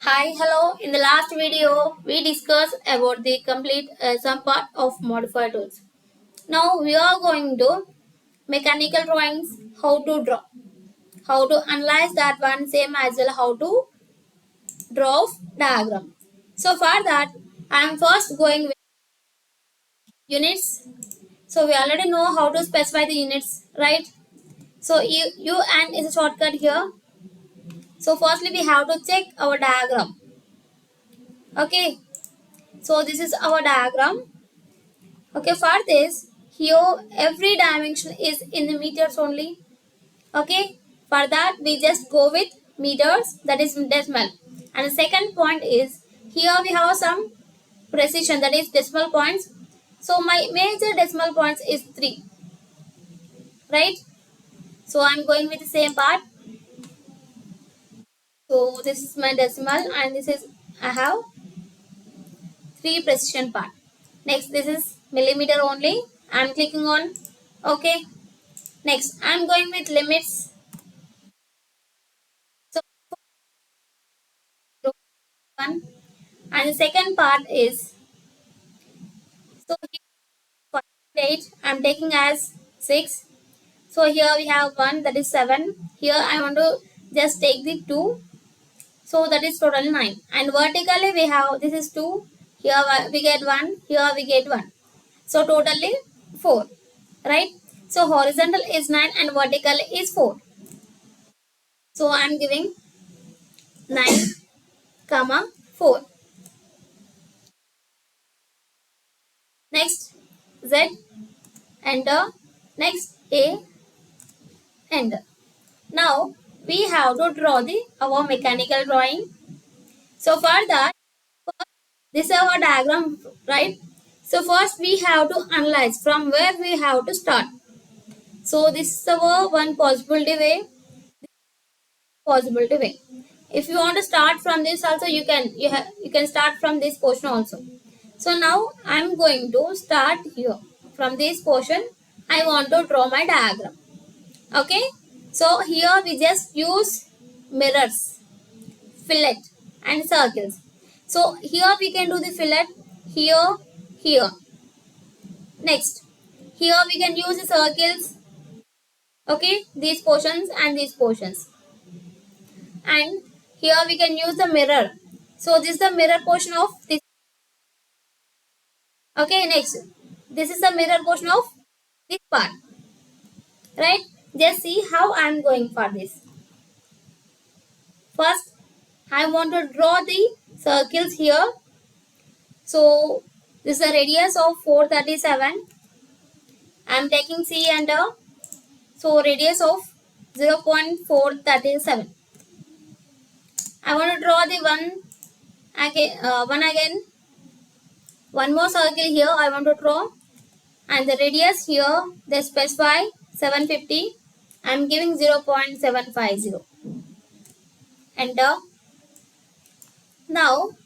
Hi, hello. In the last video, we discussed about the complete some part of modifier tools. Now we are going to mechanical drawings, how to draw, how to analyze that one, same as well how to draw diagram. So for that, I am first going with units. So we already know how to specify the units, right? So U and is a shortcut here. So firstly, we have to check our diagram. Okay. So this is our diagram. Okay, for this, here every dimension is in the meters only. Okay, for that we just go with meters, that is decimal. And the second point is here we have some precision, that is decimal points. So my major decimal points is 3, right? So I'm going with the same part. So this is my decimal and this is I have 3 precision part. Next, this is millimeter only. I'm clicking on OK. Next, I'm going with limits. So one, and the second part is so here for 8 I'm taking as 6. So here we have 1, that is 7. Here I want to just take the 2. So that is total 9. And vertically we have this is 2. Here we get 1. Here we get 1. So totally 4. Right? So horizontal is 9 and vertical is 4. So I am giving 9 comma 4. Next Z, enter. Next A, enter. Now we have to draw the our mechanical drawing. So for that, this is our diagram, right? So first we have to analyze from where we have to start. So this is our one possibility way. Possibility way. If you want to start from this also, you can start from this portion also. So now I'm going to start here from this portion. I want to draw my diagram. Okay. So here we just use mirrors, fillet and circles. So here we can do the fillet, here, here. Next, here we can use the circles, okay, these portions and these portions. And here we can use the mirror. So this is the mirror portion of this. Okay, next, this is the mirror portion of this part, right? Just see how I am going for this. First, I want to draw the circles here. So this is a radius of 437. I am taking C and so radius of 0.437. I want to draw the one again. One more circle here I want to draw, and the radius here they specify 750. I am giving 0.750. Enter. Now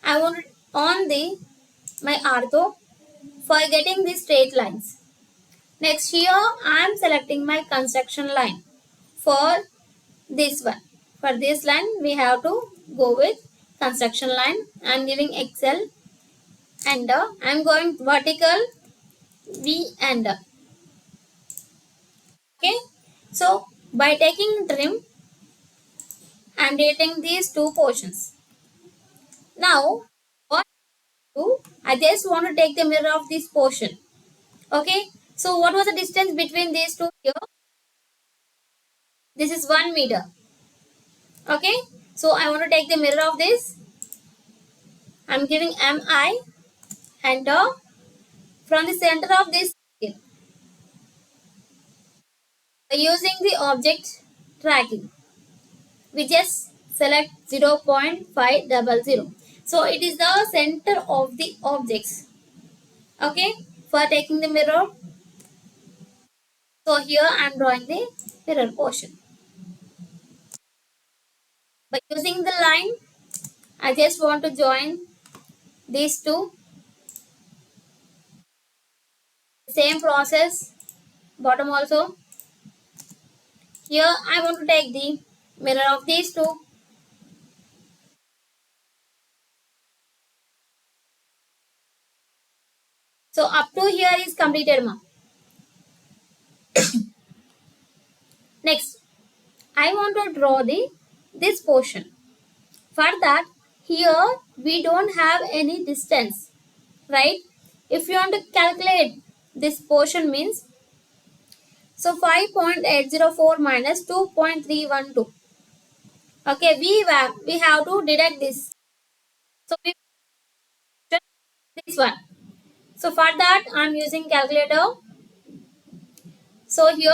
I want on the my ortho for getting the straight lines. Next here I am selecting my construction line for this one. For this line we have to go with construction line. I am giving Excel, and I am going vertical V and okay. So by taking trim I am deleting these two portions. Now what I do, I just want to take the mirror of this portion. Okay. So what was the distance between these two here? This is 1 meter. Okay. So I want to take the mirror of this. I am giving MI, and from the center of this circle, by using the object tracking, we just select 0.500. So it is the center of the objects. Okay. For taking the mirror, so here I am drawing the mirror portion. By using the line, I just want to join these two. Same process, bottom also. Here I want to take the mirror of these two. So up to here is completed, ma. Next, I want to draw this portion. For that, here we don't have any distance, right? If you want to calculate this portion means, so 5.804 minus 2.312. Okay, we have to deduct this. So we this one. So for that, I'm using calculator. So here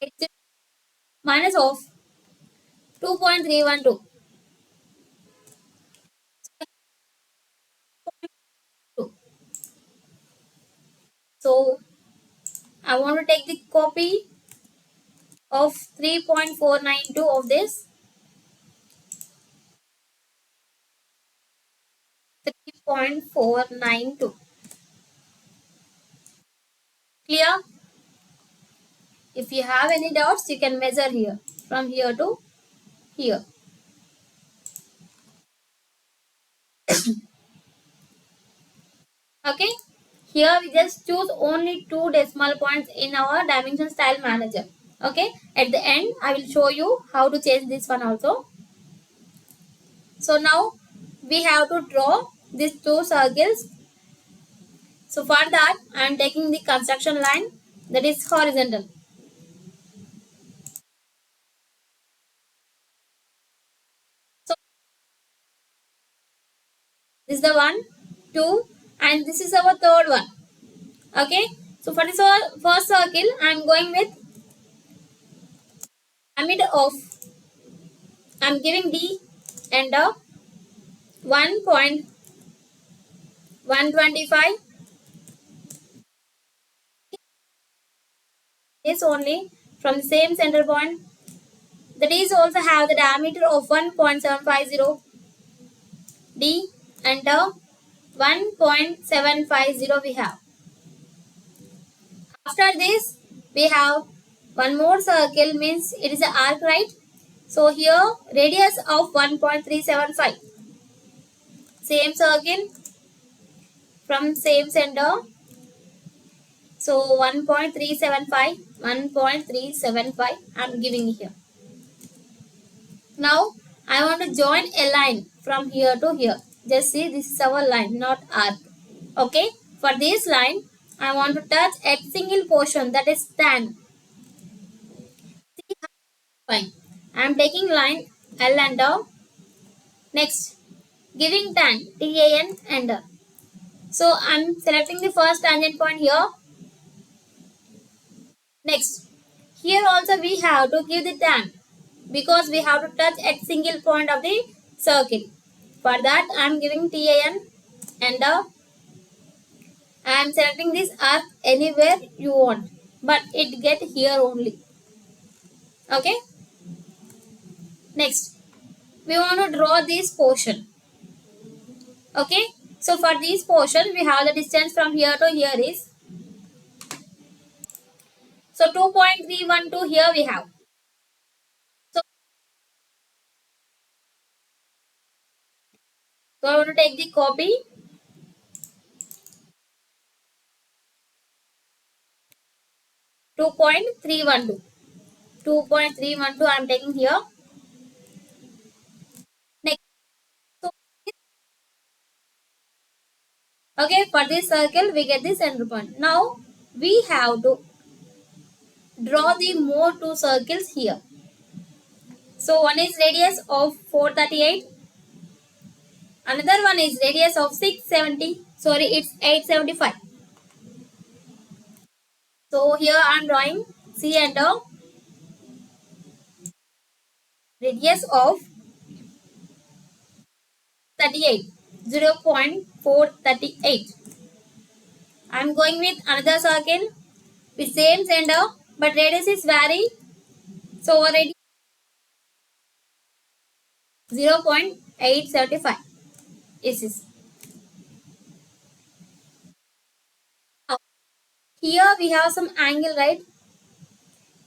it's minus of 2.312. So I want to take the copy of 3.492 of this 3.492. Clear? If you have any doubts, you can measure here from here to here. Okay. Here we just choose only two decimal points in our dimension style manager. Okay. At the end, I will show you how to change this one also. So now we have to draw these two circles. So for that, I am taking the construction line that is horizontal. So this is the one, two, and this is our third one. Okay. So for this first circle, I am going with diameter of, I am giving D and 1.125 is only from the same center point. That is also have the diameter of 1.750 D and 1.750 we have. After this, we have one more circle, means it is an arc, right? So here radius of 1.375. Same circle from same center. So 1.375, 1.375 I am giving here. Now I want to join a line from here to here. Just see, this is our line, not arc. Okay. For this line, I want to touch a single portion, that is tan. Fine. I am taking line L and down. Next, giving tan TAN and. So I am selecting the first tangent point here. Next, here also we have to give the tan because we have to touch at single point of the circle. For that, I am giving TAN and I am selecting this arc anywhere you want, but it get here only. Okay. Next, we want to draw this portion. Okay. So for this portion, we have the distance from here to here is, so 2.312 here we have. So, so I want to take the copy. 2.312. 2.312 I am taking here. Next. So, okay, for this circle, we get the center point. Now, we have to draw the more two circles here. So, one is radius of 438. Another one is radius of 670. Sorry, it's 875. So, here I am drawing C and radius of 38. 0.438. I am going with another circle with same center, but radius is vary. So, radius 0.875 is this. Now, here we have some angle, right?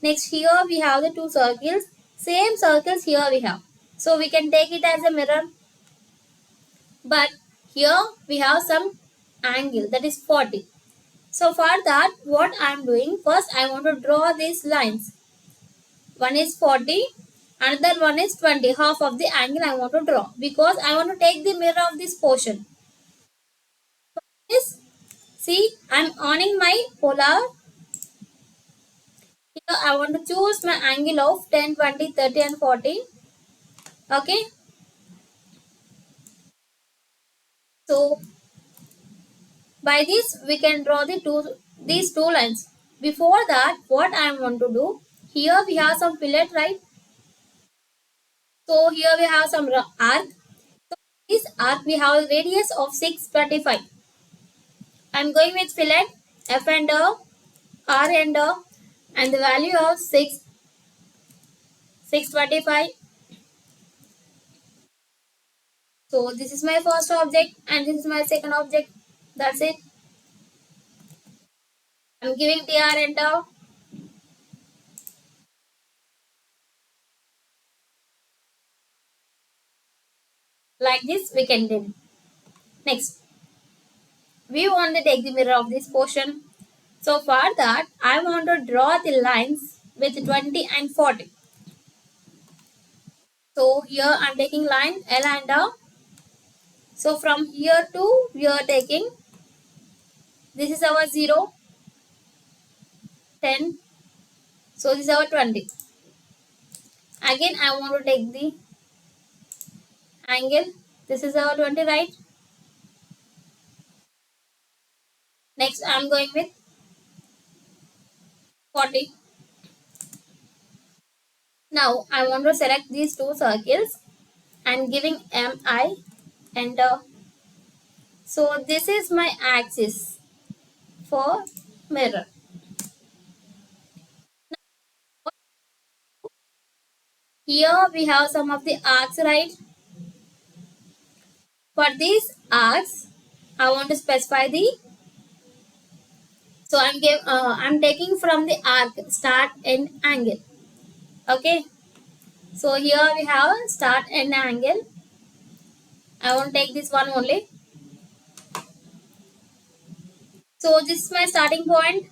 Next, here we have the two circles. Same circles here we have. So we can take it as a mirror. But here we have some angle that is 40. So for that, what I am doing, first I want to draw these lines. One is 40, another one is 20, half of the angle I want to draw, because I want to take the mirror of this portion. This, see, I am owning my polar. Here I want to choose my angle of 10, 20, 30 and 40. Okay. So by this we can draw these two lines. Before that, what I want to do, here we have some fillet, right? So here we have some arc. So this arc we have a radius of 625. I'm going with fillet, F and O, R and O, and the value of 625. So this is my first object and this is my second object. That's it. I'm giving TR and O. Like this we can do. Next, we want to take the mirror of this portion. So for that, I want to draw the lines with 20 and 40. So here I'm taking line L and R. So from here to we are taking, this is our 0, 10. So this is our 20. Again I want to take the angle. This is our 20, right? Next I'm going with 40. Now I want to select these two circles and giving MI, enter. So this is my axis for mirror. Here we have some of the arcs, right? For these arcs, I want to specify the. So I'm taking from the arc start end angle. Okay. So here we have start end angle. I want to take this one only. So this is my starting point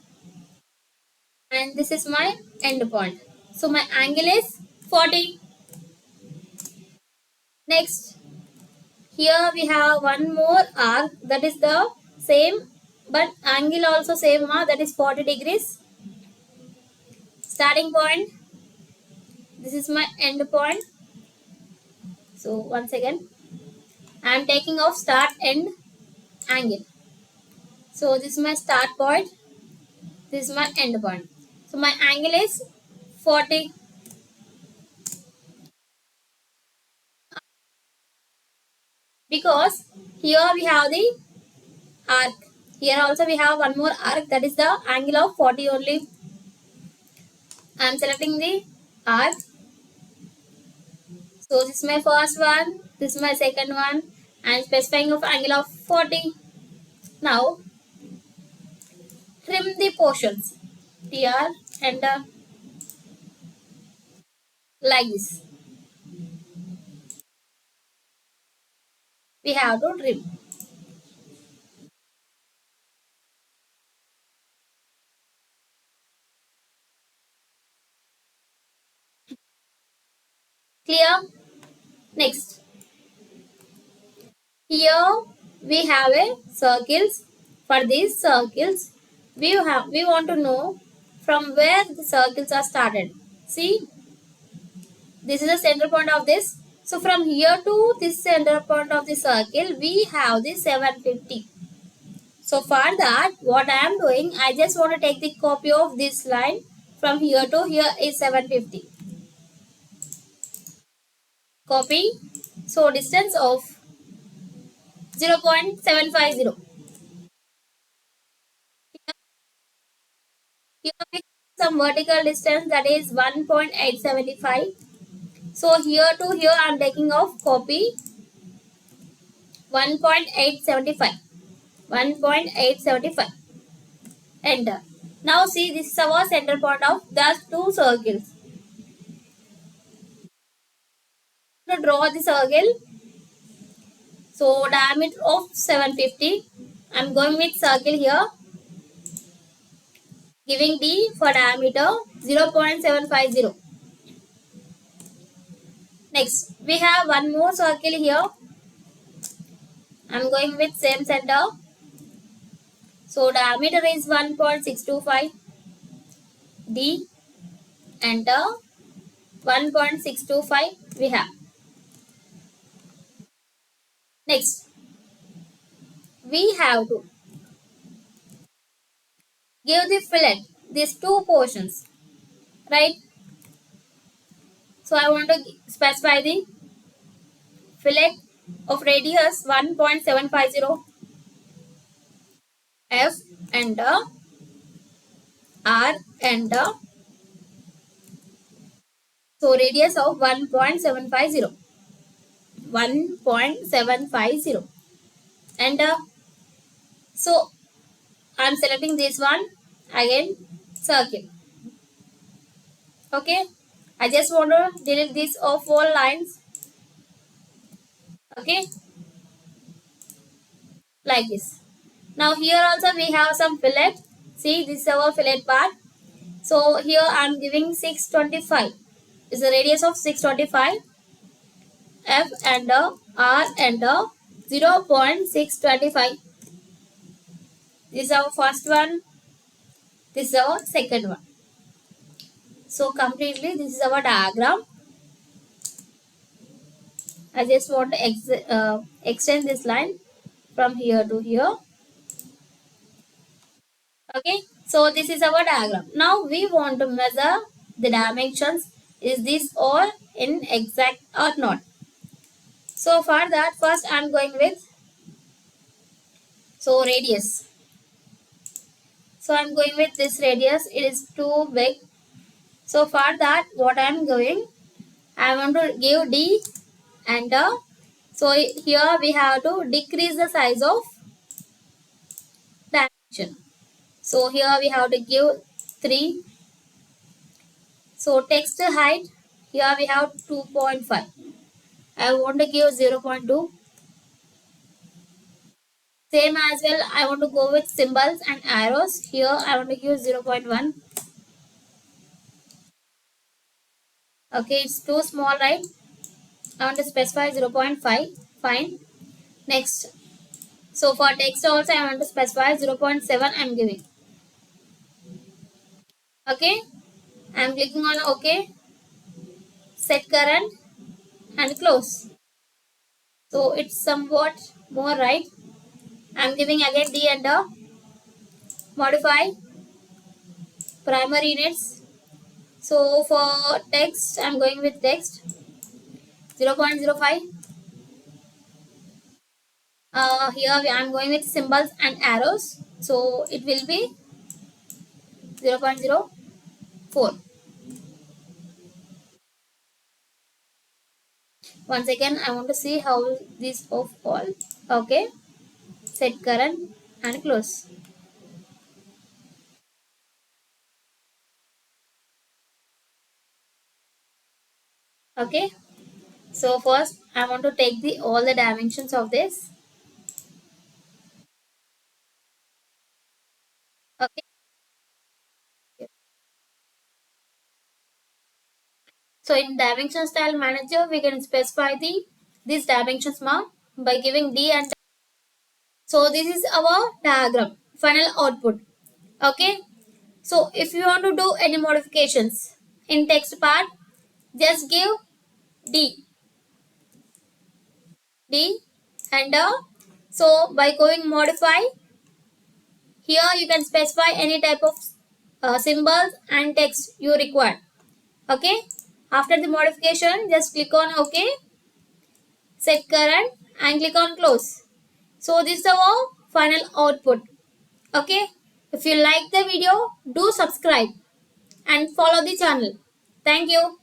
and this is my end point. So my angle is 40. Next, here we have one more arc that is the same but angle also same, that is 40 degrees. Starting point, this is my end point. So once again, I am taking off start end angle. So this is my start point, this is my end point. So my angle is 40. Because here we have the arc. Here also we have one more arc, that is the angle of 40 only. I am selecting the arc. So this is my first one, this is my second one. I am specifying of angle of 40. Now trim the portions. TR, enter, like this. We have to trim. Clear? Next. Here we have a circles. For these circles, we want to know from where the circles are started. See, this is the center point of this. So from here to this center point of the circle, we have the 750. So for that, what I am doing, I just want to take the copy of this line from here to here is 750. Copy. So distance of 0.750. Here we have some vertical distance, that is 1.875. So here to here I am taking off copy 1.875. 1.875. Enter. Now see, this is our center point of the two circles. To draw the circle, So diameter of 750. I'm going with circle here, giving D for diameter 0.750. Next, we have one more circle here. I'm going with same center. So diameter is 1.625. D, enter. 1.625 we have. Next, we have to give the fillet these two portions, right? So I want to specify the fillet of radius 1.750, F, enter. R, enter. So radius of 1.750. 1.750. Enter. So I'm selecting this one. Again, circle. Okay. I just want to delete this of all lines. Okay. Like this. Now here also we have some fillet. See, this is our fillet part. So here I'm giving 625. Is the radius of 625. F, enter. R, enter. 0.625. This is our first one. This is our second one. So completely this is our diagram. I just want to extend this line from here to here. Okay. So this is our diagram. Now we want to measure the dimensions. Is this all in exact or not? So for that, first I am going with radius. So I am going with this radius. It is too big. So for that, what I am doing, I want to give D, enter. So here we have to decrease the size of dimension. So here we have to give 3. So text height, here we have 2.5. I want to give 0.2. Same as well, I want to go with symbols and arrows. Here I want to give 0.1. Okay, it's too small, right? I want to specify 0.5. Fine. Next. So for text also I want to specify 0.7 I'm giving. Okay. I'm clicking on OK. Set current and close. So it's somewhat more, right? I'm giving again D, enter. Modify primary units. So for text, I'm going with text 0.05. Here I'm going with symbols and arrows. So it will be 0.04. Once again, I want to see how this of all. Okay. Set current and close. Okay. So first I want to take the all the dimensions of this. Okay. So in dimension style manager, we can specify these dimensions mark by giving D and. So this is our diagram, final output. Okay. So if you want to do any modifications in text part, just give D, D, enter. So by going modify, here you can specify any type of symbols and text you require. Okay. After the modification, just click on OK, set current and click on close. So this is our final output. Okay. If you like the video, do subscribe and follow the channel. Thank you.